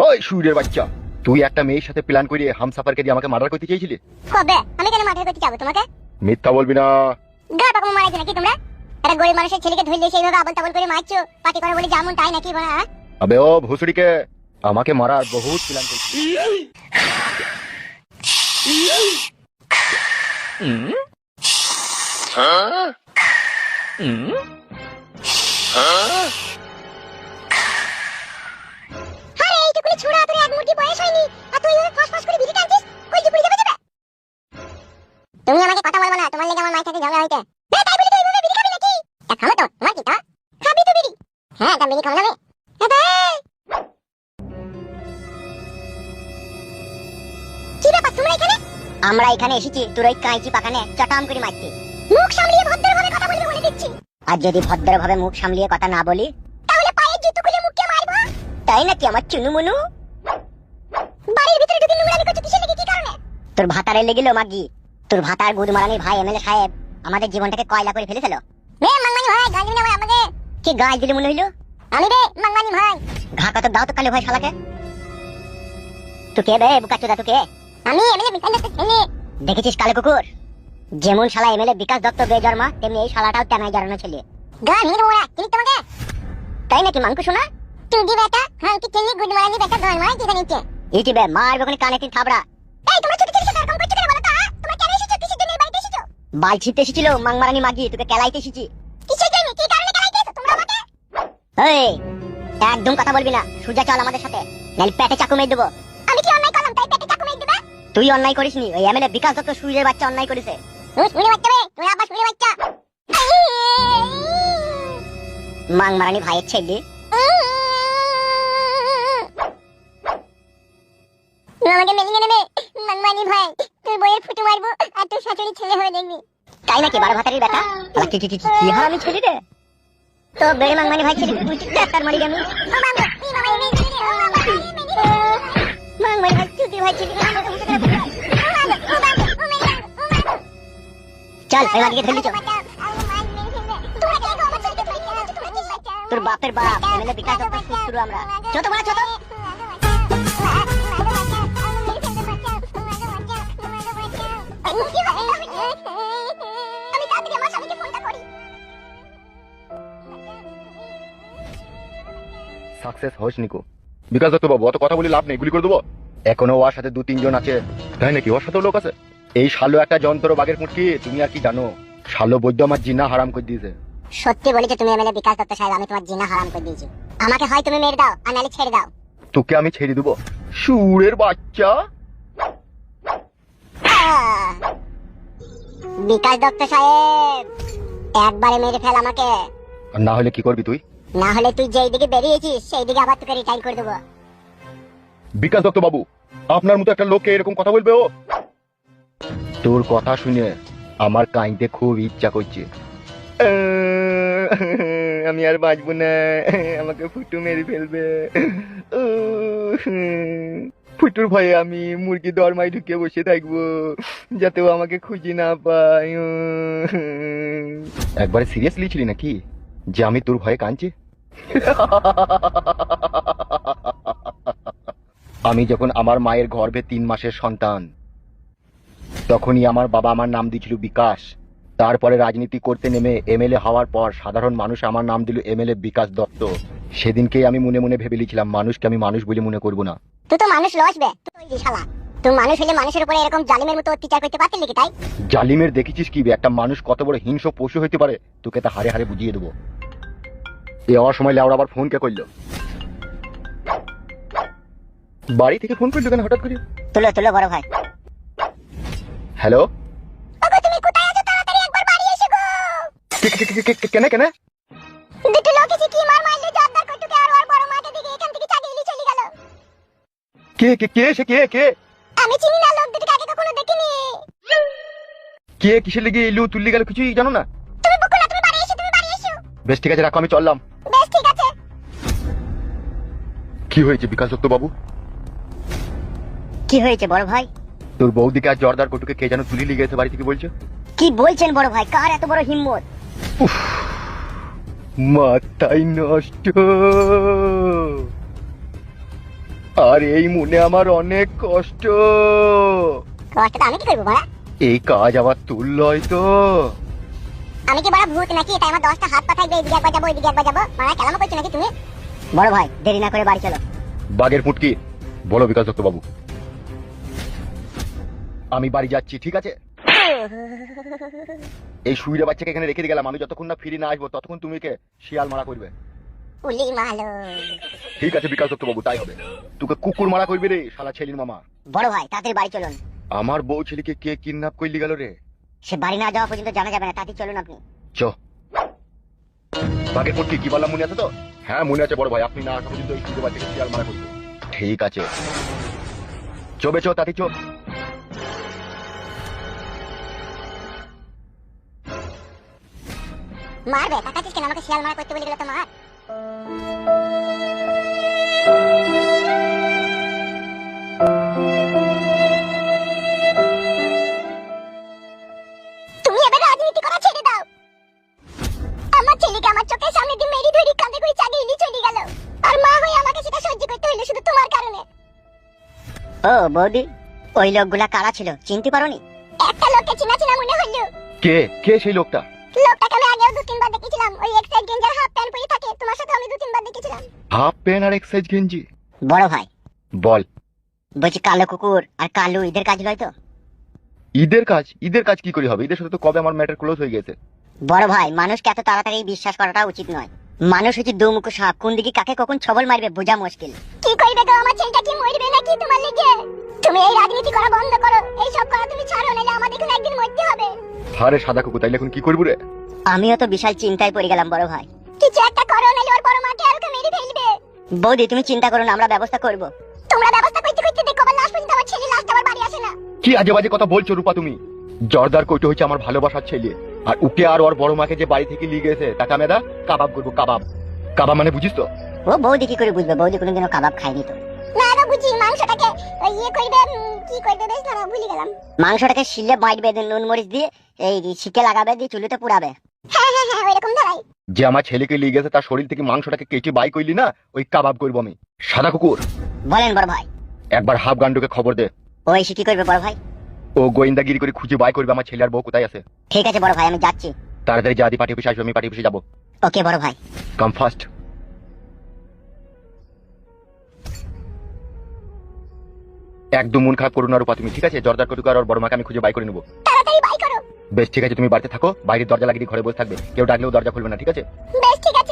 ওই সুরের বাচ্চা, তুই একটা মেয়ের সাথে প্ল্যান করে হামসাফারকে দিয়ে আমাকে মার্ডার করতে চেয়েছিলি? কবে? আমি কেন মার্ডার করতে যাবো তোমাকে? মিথ্যা বলবি না। গা পাকম মারাইছো নাকি তোমরা? একটা গরিব মানুষের ছেলেকে ধরলে সেইভাবে আবল তাবল করে মারছো, পার্টি করে বলে যেমন তাই নাকি বলা? আবে ও ভুসুড়িকে আমাকে মারার বহুত প্ল্যান করছিস। আরে এইটুকুনি ছোড়া তোর এক মুঠি বয়স হয়নি আর তুই ওই ফাঁস ফাঁস করে বিড়ি টানছিস, কই যে পুড়ে যাবে যাবে। তুমি আমাকে কথা বলবা না, তোমার লাগি আমার মায়ের সাথে ঝগড়া হইছে। এ তাই বলি তুই এইভাবে বিড়ি খাবি নাকি? তা খাবো তো, তোমার কি তা? খাবি তো বিড়ি? হ্যাঁ, তা বিড়ি খাবো না আমি। এবে কি ব্যাপার তোমরা এখানে? আমরা এখানে এসেছি তোর ওই কাঁচি পাকানে চটাম করে মারতে। মুখ সামলিয়ে ভদ্রভাবে কথা বলবি বলে দিচ্ছি। আর যদি ভদ্রভাবে মুখ সামলিয়ে কথা না বলি তাহলে পায়ের জুতো খুলে মুখে মারবো। তাই নাকি আমার চুনু মুনু? বাড়ির ভিতরে ঢুকে নোংরামি করছিস কিসের লাগি, কি কারণে? তোর ভাতারে লেগিলো মাগি। তোর ভাতার গুদমারানি ভাই এমএলএ সাহেব আমাদের জীবনটাকে কয়লা করে ফেলেছিল। রে মাংমানি ভাই, গাল দিবি না ভাই আমাকে। কি গাল দিলি মনে হইলো? আমি রে মাংমানি ভাই। ঘা কত দাও তো কালে ভাই শালাকে। তুই কে বে বুকাচোদা, তুই কে? আমি এমএলএ বিকাশ দত্ত ছেলে। দেখেছিস কালে কুকুর, যেমন শালা এমএলএ বিকাশ দত্ত বেজন্মা তেমনি এই শালাটাও তেনাই জড়ানো ছেলে। গাল নিয়ে দেবো ওরা, চিনিস তোমাকে? তাই নাকি মাংকু শোনা? তুই দি বেটা হ্যাঁ কি ছেলে গুদমারানি বেটা ধর মার কি জানিস? ইটি বে মারবে কোনে কানে তিন থাবড়া। এই তোমরা ছোট ছেলেকে এরকম করছো কেন বলো তো? তোমরা কেন এসেছো, কিসের জন্য এই বাড়িতে এসেছো? বাল ছিটতে এসেছিল মাংমারানি মাগি, তোকে কেলাইতে এসেছি। কিসের জন্য, কি কারণে কেলাইতে এসেছো তোমরা আমাকে? এই একদম কথা বলবি না, সোজা চল আমাদের সাথে, নাহলে পেটে চাকু মেরে দেবো। আমি কি অন্যায় করলাম তাই পেটে চাকু মেরে দিবা? তুই অন্যায় করিসনি, ওই এমএলএ বিকাশ দত্ত সুরের বাচ্চা অন্যায় করেছে। তুই সুরের বাচ্চা বে, তুই আবার সুরের বাচ্চা। মাংমারানি ভাইয়ের ছেলে। আমাকে মেলিয়ে নেবে মাংমারানি ভাই, তুই বইয়ের ফুটু মারবো আর তুই শাশুড়ি ছেলে হয়ে দেখবি। তাই নাকি বারো ভাতারির বেটা? কি হারামি ছেলে রে তো বেড়ে মাংমারানি ভাই ছেলে ডাক্তার মারি আমি। মাংমারানি ভাই চুদি ভাই ছেলে চল এবার দিকে ধরে চল। তোর বাপের বাপ এমএলএ বিকাশ দত্ত শুরু আমরা ছোট বড় ছোট। সাকসেস হস নিকো। বিকাশ দত্ত বাবু অত কথা বলি লাভ নেই, গুলি করে দেবো। এখনো ওর সাথে 2-3 জন আছে। তাই নাকি? ওর সাথেও লোক আছে? এই শালো একটা যন্ত্র বাগের মুটকি, তুমি আর কি জানো? শালো বৈদ্য আমার জিনা হারাম করে দিয়েছে। সত্যি বলেছো তুমি এমএলএ বিকাশ দত্ত সাহেব, আমি তোমার জিনা হারাম করে দিয়েছি। আমাকে হয় তুমি মেরে দাও আর নালে ছেড়ে দাও। তোকে আমি ছেড়ে দেবো সুরের বাচ্চা। বিকাশ দত্ত সাহেব একবারে মেরে ফেল আমাকে, আর না হলে কি করবি তুই? না হলে তুই যেই দিকে বেরিয়েছিস সেই দিকে আবার তোকে রিটাইল করে দেবো। বিকাশ দত্ত বাবু, আপনার মতো একটা লোককে এরকম কথা বলবে ও? তোর কথা শুনে আমার কাঁদতে খুব ইচ্ছা করছে। আমি আর বাঁচবো না, আমাকে ফুটু মেরে ফেলবে। ফুটুর ভয়ে আমি মুরগি দরমায় ঢুকে বসে থাকবো যাতে ও আমাকে খুঁজে না পায়। একবারে সিরিয়াসলি ছিলি নাকি যে আমি তোর ভয়ে কাঁদছি? আমি যখন আমার মায়ের গর্ভে 3 মাসের সন্তান, তখনই আমার বাবা আমার নাম দিয়েছিল বিকাশ। তারপরে রাজনীতি করতে নেমে এমএলএ হওয়ার পর সাধারণ মানুষ আমার নাম দিল এমএলএ বিকাশ দত্ত। সেদিনকেই আমি মনে মনে ভেবে লিছিলাম মানুষকে আমি মানুষ বলে মনে করবো না। তুই তো মানুষ লসবে, তুই শালা। তুই মানুষ হলে মানুষের উপরে এরকম জালিমের মতো অত্যাচার করতে পারতিস নাকি? তাই জালিমের দেখেছিস কি একটা মানুষ কত বড় হিংস্র পশু হইতে পারে, তোকে তা হারে হারে বুঝিয়ে দেবো। এ হওয়ার সময় লেওড়া আবার ফোন কে করলো? বাড়ি থেকে ফোন করলো কেন হঠাৎ করে? তুলো তুলো বড় ভাই। হ্যালো, ওগো তুমি কোথায় আছো? তাড়াতাড়ি একবার বাড়ি এসো গো। কেন কেন? দুটো লোক এসে কি মার মারলো জব্দার কটুকে আর ওর বড় মাকে দিকে এখান থেকে চালিয়ে চলে গেল। কে কে কে সে কে কে? আমি চিনি না, লোক দুটোকে আগে কখনো দেখিনি। কে কিসের লেগে এলো তুললি গেল কিছুই জানো না? তুমি বকো না, তুমি বাড়ি এসো, তুমি বাড়ি এসো। বেশ ঠিক আছে, রাখো, আমি চললাম। বেশ ঠিক আছে। কি হয়েছে বিকাশ দত্ত বাবু? কি হয়েছে বড় ভাই? তোর বৌদিকে আর জর্দার কটুকে কে যেন তুলি লিয়ে গেছে বাড়ি থেকে বলছে। কি বলছেন বড় ভাই? কার এত বড় হিম্মত? মাথায় নষ্ট। আর এই মনে আমার অনেক কষ্ট। কষ্টটা আমি কি করবো বড়া? এই কাজ আবার তোর লয় তো? আমি কি বড় ভূত নাকি? তাই আমার 10টা হাত পা থাকবে, এদিকে একবার যাবো ওইদিকে একবার যাবো। মারা কেলামো করছো নাকি তুমি? বড় ভাই দেরি না করে বাড়ি চলো। বাগের পুটকি, বলো বিকাশ দত্ত বাবু। আমি বাড়ি যাচ্ছি, ঠিক আছে? এই শুইরে বাচ্চাকে এখানে রেখে দিয়ে গেলাম, আমি যতক্ষণ না ফিরে না আসবো ততক্ষণ তুমি কে শিয়াল মারা করবে। উলি মালো। ঠিক আছে বিকাশ দত্ত বাবু, তাই হবে। তোকে কুকুর মারা করবে রে শালা ছেলির মামা। বড় ভাই তাড়াতাড়ি বাড়ি চলুন। আমার বউ ছেলেকে কে কিডন্যাপ করলি গেল রে? সে বাড়ি না যাওয়া পর্যন্ত জানা যাবে না, তাড়াতাড়ি চলুন আপনি। চ বাগের পুটকি, কি বললাম মনে আছে তো? হ্যাঁ মনে আছে বড় ভাই, আপনি না আসা পর্যন্ত এই শুইরে বাচ্চাকে শিয়াল মারা করবে। ঠিক আছে, চবে চো তাড়াতাড়ি চো। মারবে তাকাচ্ছিস কেন? আমাকে শিয়াল মারা করতে বলে গেল তো মার। তুমি এবার রাজনীতি করা ছেড়ে দাও। আমার ছেলেকে আমার চোখের সামনে দিয়ে মেরি ধরি কাঁধে করে চাগিয়ে নিয়ে চলে গেল, আর মা হয়ে আমাকে সেটা সহ্য করতে হইলো শুধু তোমার কারণে। ও বৌদি, ওই লোকগুলা কারা ছিল চিনতে পারোনি? একটা লোককে চিনা চিনা মনে হলো। কে কে সেই লোকটা? লোকটাকে আমি আগেও 2-3 বার দেখেছিলাম, ওই এক্সাইড গেঞ্জার হাফ প্যান্ট পরে থাকে, তোমার সাথে আমি 2-3 বার দেখেছিলাম। হাফ প্যান্ট আর এক্সাইজ গেঞ্জি? বড় ভাই বল। বলছি কালো কুকুর আর কালু ঈদের কাজ লয় তো? ঈদের কাজ? ঈদের কাজ কি করে হবে? ঈদের সাথে তো কবে আমার ম্যাটার ক্লোজ হয়ে গেছে। বড় ভাই মানুষকে এত তাড়াতাড়ি বিশ্বাস করাটা উচিত নয়। মানুষ হচ্ছে দুমুখো সাপ, কোন দিকে কাকে কখন ছবল মারবে বোঝা মুশকিল। কি করবে গো? আমার ছেলেটা কি মরবে নাকি তোমার লেগে? তুমি এই রাজনীতি করা বন্ধ করো, এই সব করা তুমি ছাড়ো, নাহলে আমাদের এখন একদিন মরতে হবে। আরে সাদা কুকুর, তাইলে এখন কি করবো রে? আমিও তো বিশাল চিন্তায় পড়ে গেলাম বড় ভাই। কিছু একটা করো, নাহলে ওর বড় মাকে আর ওকে মেরে ফেলবে। বৌদি তুমি চিন্তা করো না, আমরা ব্যবস্থা করব। তোমরা ব্যবস্থা করতে করতে দেখো আবার লাস্ট পর্যন্ত আমার ছেলে লাস্ট আবার বাড়ি আসে না। কি আজে বাজে কথা বলছো রূপা তুমি? জর্দার কইতে হচ্ছে আমার ভালোবাসার ছেলে, আর উকে আর ওর বড় মাকে যে বাড়ি থেকে লিয়ে গেছে তাকে আমি কাবাব করবো। কাবাব কাবাব মানে বুঝিস তো? ও বৌদি কি করে বুঝবে? বৌদি কোনোদিনও কাবাব খায়নি তো। না না বুঝি, মাংসটাকে ইয়ে করবে, কি করবে বেশ না ভুলে গেলাম। মাংসটাকে শিলে বাইটবে, নুন মরিচ দিয়ে এই শিকে লাগাবে, দিয়ে চুলিতে পুরাবে। হ্যাঁ হ্যাঁ হ্যাঁ ওইরকম ধারাই। যে আমার ছেলেকে লিয়ে গেছে তার শরীর থেকে মাংসটাকে কেটে বাই করলি না, ওই কাবাব করবো আমি। সাদা কুকুর বলেন বড় ভাই। একবার হাফ গান্ডুকে খবর দে। ও এসে কি করবে বড় ভাই? ও গোয়েন্দাগিরি করে খুঁজে বাই করবে আমার ছেলে আর বউ কোথায় আছে। ঠিক আছে বড় ভাই, আমি যাচ্ছি। তাড়াতাড়ি যা, দি পার্টি অফিসে আসবে, আমি পার্টি অফিসে যাবো। ওকে বড় ভাই। কাম ফাস্ট। একদম মন খারাপ করো না রূপা তুমি, ঠিক আছে? জর্দার কটুক আর ওর বড় মাকে আমি খুঁজে বাই করে নেবো। তাড়াতাড়ি বাই করো। বেশ ঠিক আছে, তুমি বাড়িতে থাকো, বাইরের দরজা লাগিয়ে দিয়ে ঘরে বসে থাকবে, কেউ ডাকলেও দরজা খুলবে না, ঠিক আছে? বেশ ঠিক আছে।